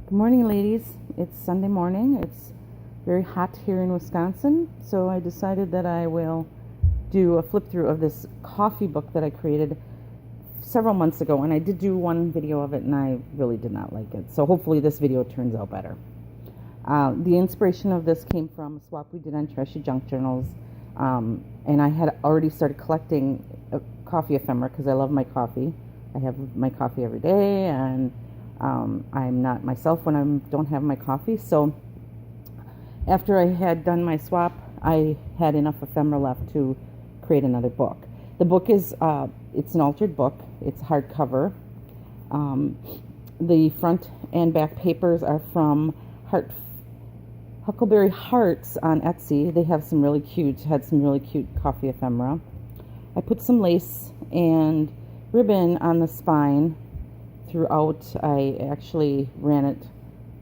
Good morning, ladies. It's Sunday morning. It's very hot here in Wisconsin, so I decided that I will do a flip through of this coffee book that I created several months ago, and I did do one video of it and I really did not like it, so hopefully this video turns out better. The inspiration of this came from a swap we did on Trashy Junk Journals, and I had already started collecting coffee ephemera because I love my coffee. I have my coffee every day, and I'm not myself when I don't have my coffee. So after I had done my swap, I had enough ephemera left to create another book. The book is it's an altered book. It's hardcover. The front and back papers are from Huckleberry Hearts on Etsy. They have some really cute coffee ephemera. I put some lace and ribbon on the spine throughout. I actually ran it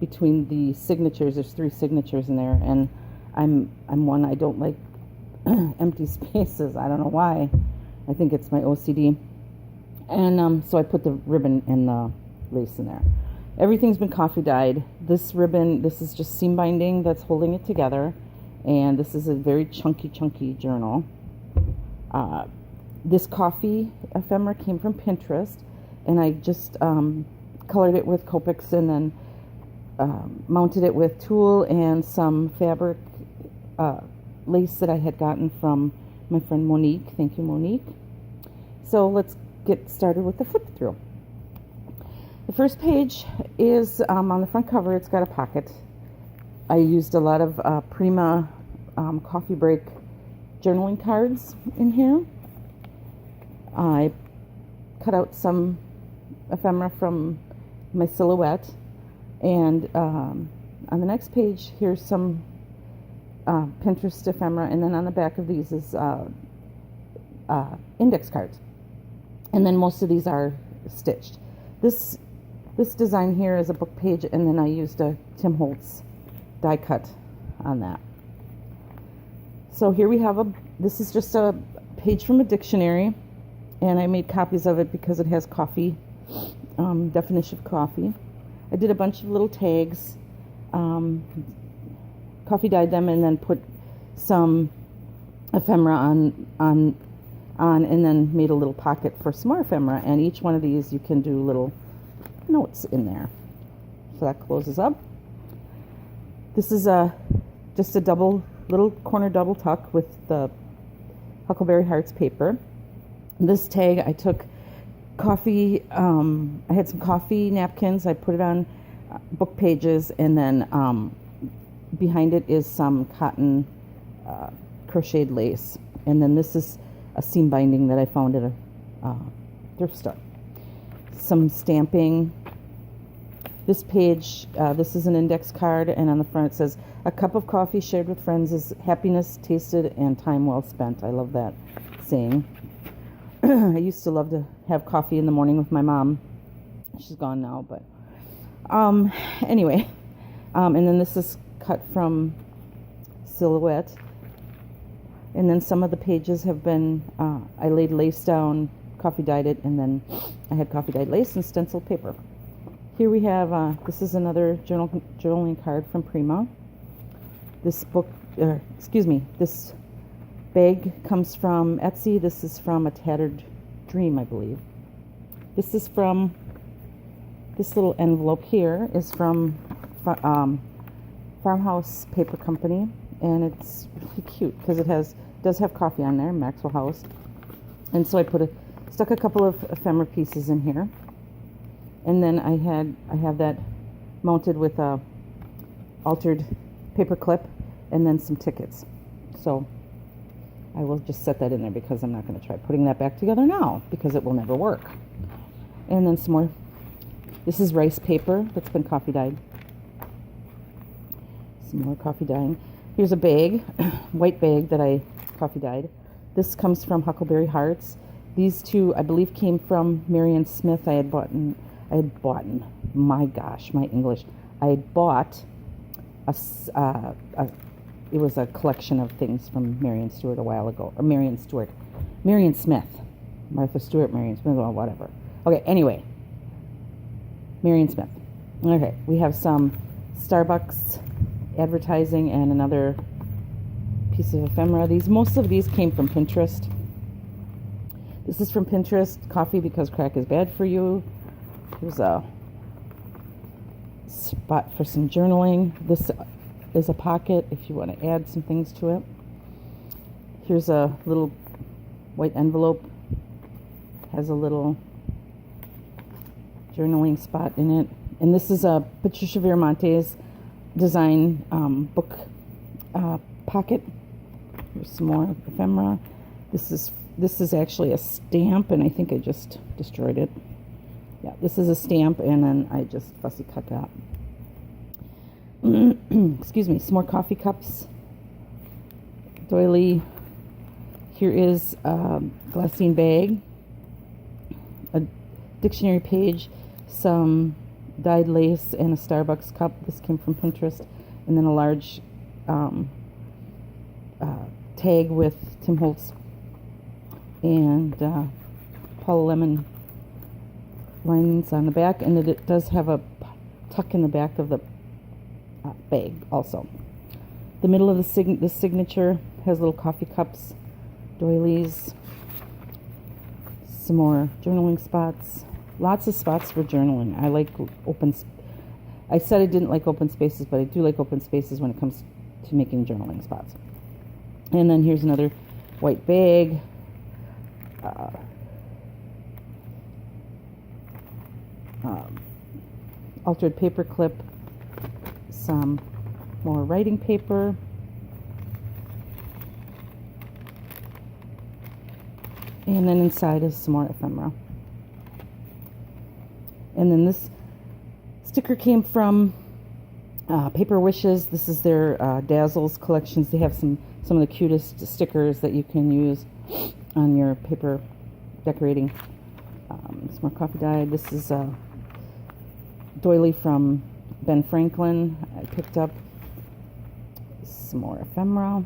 between the signatures. There's 3 signatures in there, and I'm one, I don't like empty spaces. I don't know why. I think it's my OCD. And so I put the ribbon and the lace in there. Everything's been coffee dyed. This ribbon, this is just seam binding that's holding it together, and this is a very chunky journal. This coffee ephemera came from Pinterest, and I just colored it with Copics and then mounted it with tulle and some fabric lace that I had gotten from my friend Monique. Thank you, Monique. So let's get started with the flip through. The first page is on the front cover. It's got a pocket. I used a lot of Prima coffee break journaling cards in here. I cut out some ephemera from my silhouette, and on the next page here's some Pinterest ephemera, and then on the back of these is index cards, and then most of these are stitched. This design here is a book page, and then I used a Tim Holtz die cut on that. So here we have this is just a page from a dictionary, and I made copies of it because it has coffee, definition of coffee. I did a bunch of little tags, coffee dyed them, and then put some ephemera on, and then made a little pocket for some more ephemera. And each one of these you can do little notes in there. So that closes up. This is just a little corner double tuck with the Huckleberry Hearts paper. This tag, I took coffee, I had some coffee napkins, I put it on book pages, and then behind it is some cotton crocheted lace. And then this is a seam binding that I found at a thrift store. Some stamping. This page, this is an index card, and on the front it says, "A cup of coffee shared with friends is happiness tasted and time well spent." I love that saying. I used to love to have coffee in the morning with my mom. She's gone now, but anyway. And then this is cut from Silhouette. And then some of the pages have been, I laid lace down, coffee dyed it, and then I had coffee dyed lace and stenciled paper. Here we have, this is another journaling card from Prima. This book, this bag comes from Etsy. This is from A Tattered Dream, I believe. This is from, this little envelope here is from Farmhouse Paper Company, and it's really cute because it does have coffee on there, Maxwell House. And so I stuck a couple of ephemera pieces in here, and then I have that mounted with a altered paper clip, and then some tickets. So I will just set that in there because I'm not going to try putting that back together now because it will never work. And then some more. This is rice paper that's been coffee dyed. Some more coffee dyeing. Here's a bag, white bag that I coffee dyed. This comes from Huckleberry Hearts. These two, I believe, came from Marion Smith. I had bought, my gosh, my English. I had bought it was a collection of things from Marion Stewart a while ago, or Marion Smith, Martha Stewart, Marion Smith, or whatever. Okay, anyway, Marion Smith. Okay, we have some Starbucks advertising and another piece of ephemera. Most of these came from Pinterest. This is from Pinterest, Coffee Because Crack is Bad for You. Here's a spot for some journaling. This is a pocket if you want to add some things to it. Here's a little white envelope. Has a little journaling spot in it. And this is a Patricia Viramonte's design book pocket. Here's some more ephemera. This is actually a stamp, and I think I just destroyed it. Yeah, this is a stamp, and then I just fussy cut that. Excuse me. Some more coffee cups. Doily. Here is a glassine bag, a dictionary page, some dyed lace, and a Starbucks cup. This came from Pinterest. And then a large tag with Tim Holtz and Paula Lemon lines on the back. And it does have a tuck in the back of the bag also. The middle of the signature has little coffee cups, doilies, some more journaling spots. Lots of spots for journaling. I like I said I didn't like open spaces, but I do like open spaces when it comes to making journaling spots. And then here's another white bag. Altered paper clip. Some more writing paper. And then inside is some more ephemera. And then this sticker came from Paper Wishes. This is their Dazzles collections. They have some of the cutest stickers that you can use on your paper decorating. Some more coffee dye. This is a doily from Ben Franklin. I picked up some more ephemera.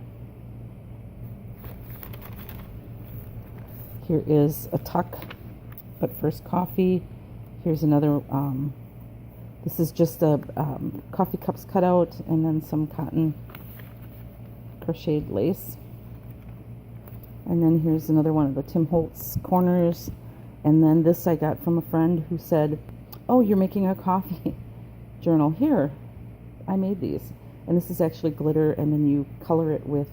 Here is a tuck, but first coffee. Here's another, this is just a coffee cups cut out, and then some cotton crocheted lace. And then here's another one of the Tim Holtz corners. And then this I got from a friend who said, "Oh, you're making a coffee journal." Here, I made these. And this is actually glitter, and then you color it with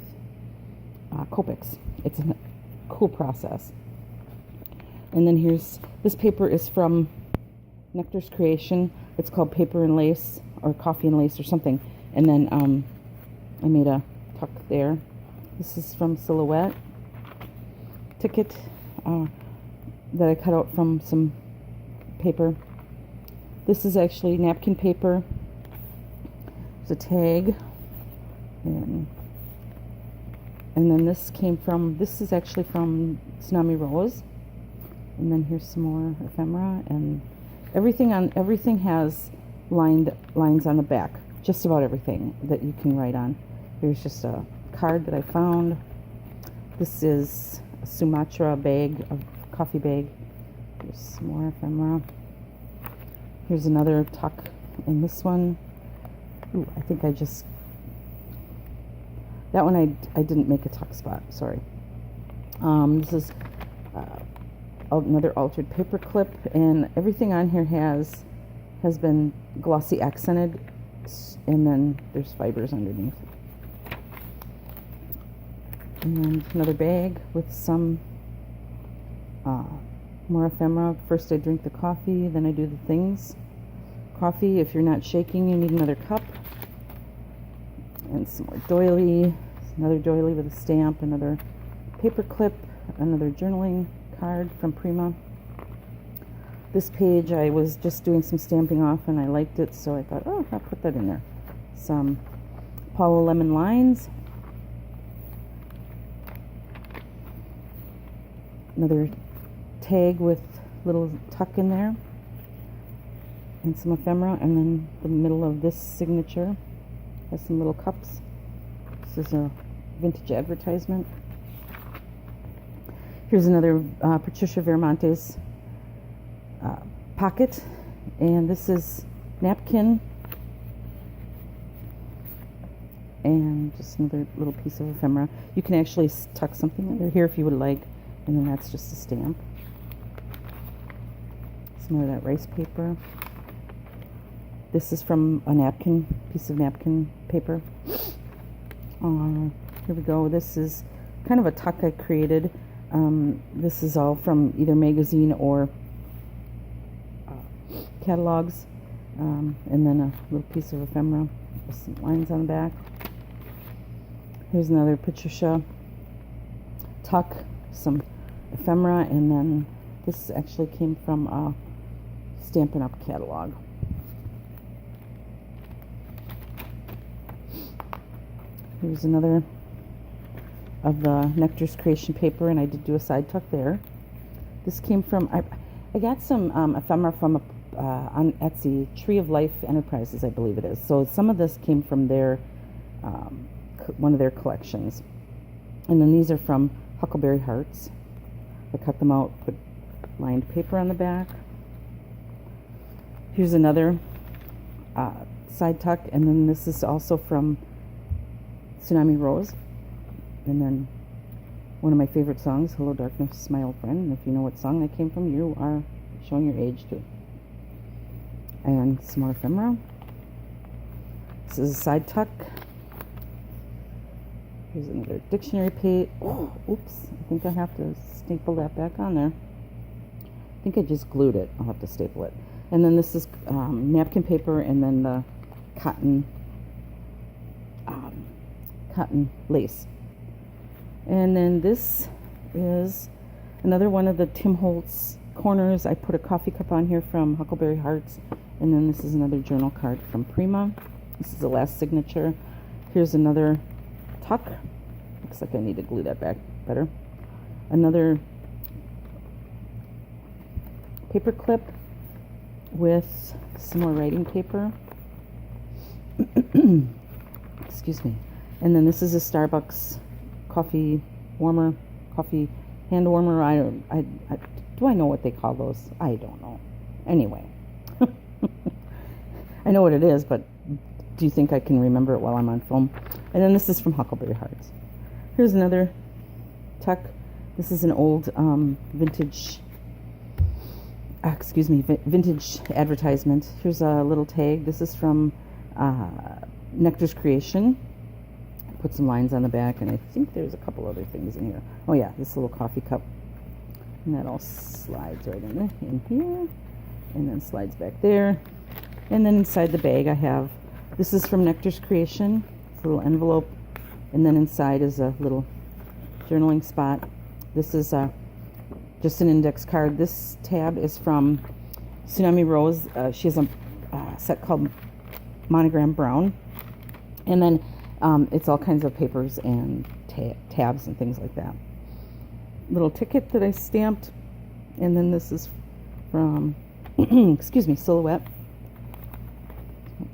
Copics. It's a cool process. And then this paper is from Nectar's Creation. It's called Paper and Lace, or Coffee and Lace, or something. And then I made a tuck there. This is from Silhouette. Ticket that I cut out from some paper. This is actually napkin paper. There's a tag. And then this is actually from Tsunami Rose. And then here's some more ephemera, and everything has lines on the back. Just about everything that you can write on. Here's just a card that I found. This is a Sumatra bag, a coffee bag. Here's some more ephemera. Here's another tuck in this one. Ooh, I think that one I didn't make a tuck spot, sorry. This is another altered paper clip, and everything on here has been glossy accented, and then there's fibers underneath. And another bag with some more ephemera. First I drink the coffee, then I do the things. Coffee, if you're not shaking, you need another cup. And some more doily, another doily with a stamp, another paper clip, another journaling card from Prima. This page I was just doing some stamping off, and I liked it, so I thought, oh, I'll put that in there. Some Paula Lemon lines. Another tag with little tuck in there. And some ephemera, and then the middle of this signature has some little cups. This is a vintage advertisement. Here's another Patricia Viramonte's pocket, and this is napkin, and just another little piece of ephemera. You can actually tuck something under here if you would like, and then that's just a stamp. Some of that rice paper. This is from a napkin, piece of napkin paper. Here we go. This is kind of a tuck I created. This is all from either magazine or catalogs. And then a little piece of ephemera with some lines on the back. Here's another Patricia tuck, some ephemera, and then this actually came from a Stampin' Up! Catalog. Here's another of the Nectar's Creation paper, and I did do a side tuck there. This came from, I got some ephemera from on Etsy, Tree of Life Enterprises, I believe it is. So some of this came from their one of their collections. And then these are from Huckleberry Hearts. I cut them out, put lined paper on the back. Here's another side tuck, and then this is also from Tsunami Rose. And then one of my favorite songs, Hello Darkness, My Old Friend. And if you know what song that came from, you are showing your age too. And some more ephemera. This is a side tuck. Here's another dictionary page. Oh, oops. I think I have to staple that back on there. I think I just glued it. I'll have to staple it. And then this is napkin paper, and then the cotton lace. And then this is another one of the Tim Holtz corners. I put a coffee cup on here from Huckleberry Hearts. And then this is another journal card from Prima. This is the last signature. Here's another tuck. Looks like I need to glue that back better. Another paper clip with some more writing paper. Excuse me. And then this is a Starbucks coffee warmer, coffee hand warmer. Do I know what they call those? I don't know. Anyway. I know what it is, but do you think I can remember it while I'm on film? And then this is from Huckleberry Hearts. Here's another tuck. This is an old vintage advertisement. Here's a little tag. This is from Nectar's Creation. Put some lines on the back, and I think there's a couple other things in here. Oh yeah, this little coffee cup. And that all slides right in here, and then slides back there. And then inside the bag I have, this is from Nectar's Creation. It's a little envelope, and then inside is a little journaling spot. This is just an index card. This tab is from Tsunami Rose. She has a set called Monogram Brown. And then it's all kinds of papers and tabs and things like that. Little ticket that I stamped. And then this is from, excuse me, Silhouette.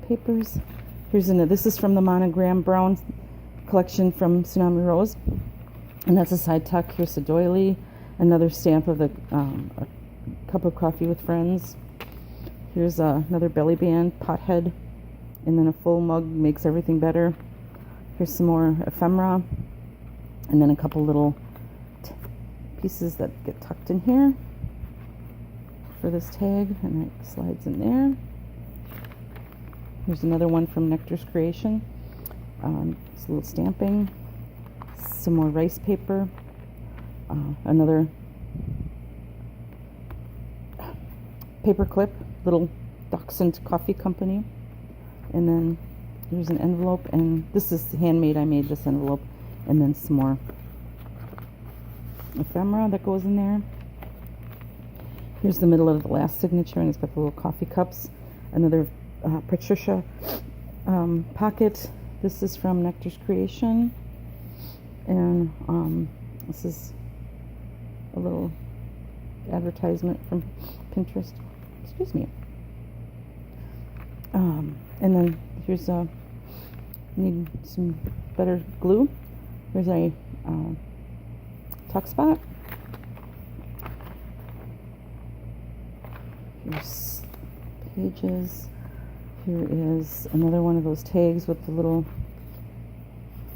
Papers. Here's another. This is from the Monogram Brown collection from Tsunami Rose. And that's a side tuck. Here's a doily. Another stamp of a cup of coffee with friends. Here's another belly band, pothead, and then a full mug makes everything better. Here's some more ephemera, and then a couple little pieces that get tucked in here for this tag, and it slides in there. Here's another one from Nectar's Creation. It's a little stamping. Some more rice paper. Another paper clip, little Dachshund Coffee Company. And then here's an envelope, and this is handmade. I made this envelope. And then some more ephemera that goes in there. Here's the middle of the last signature, and it's got the little coffee cups. Another Patricia pocket. This is from Nectar's Creation. And this is a little advertisement from Pinterest. Excuse me. And then here's need some better glue. Here's a tuck spot. Here's pages. Here is another one of those tags with the little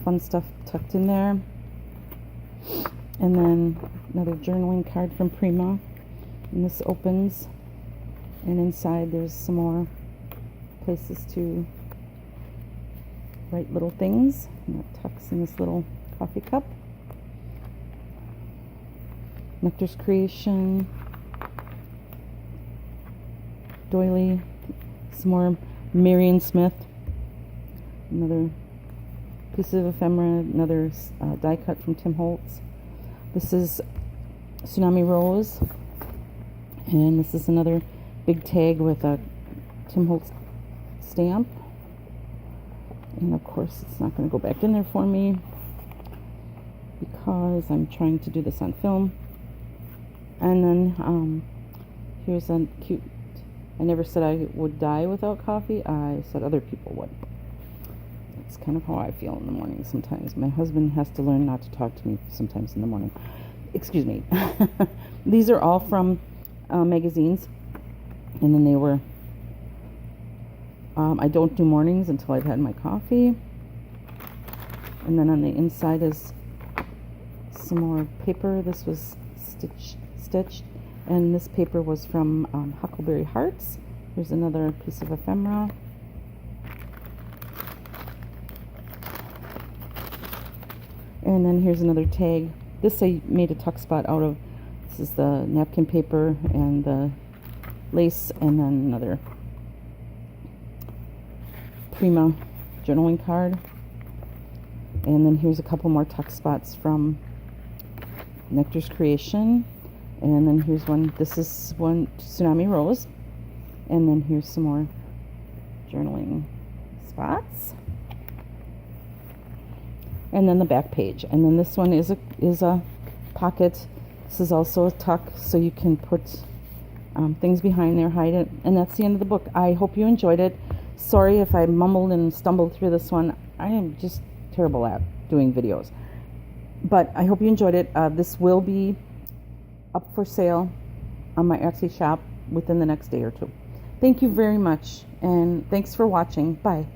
fun stuff tucked in there. And then another journaling card from Prima. And this opens, and inside there's some more places to write little things. And that tucks in this little coffee cup. Nectar's Creation. Doily. Some more Marion Smith. Another piece of ephemera. Another die cut from Tim Holtz. This is Tsunami Rose. And this is another big tag with a Tim Holtz stamp. And of course it's not going to go back in there for me because I'm trying to do this on film. And then here's a cute, I never said I would die without coffee. I said other people would. That's kind of how I feel in the morning sometimes. My husband has to learn not to talk to me sometimes in the morning. Excuse me. These are all from magazines. And then they were, I don't do mornings until I've had my coffee. And then on the inside is some more paper. This was stitched. And this paper was from Huckleberry Hearts. Here's another piece of ephemera. And then here's another tag. This I made a tuck spot out of. This is the napkin paper and the lace, and then another Prima journaling card. And then here's a couple more tuck spots from Nectar's Creation. And then here's one, this is one Tsunami Rose. And then here's some more journaling spots. And then the back page. And then this one is a pocket. This is also a tuck, so you can put things behind there, hide it. And that's the end of the book. I hope you enjoyed it. Sorry if I mumbled and stumbled through this one. I am just terrible at doing videos. But I hope you enjoyed it. This will be up for sale on my Etsy shop within the next day or two. Thank you very much, and thanks for watching. Bye.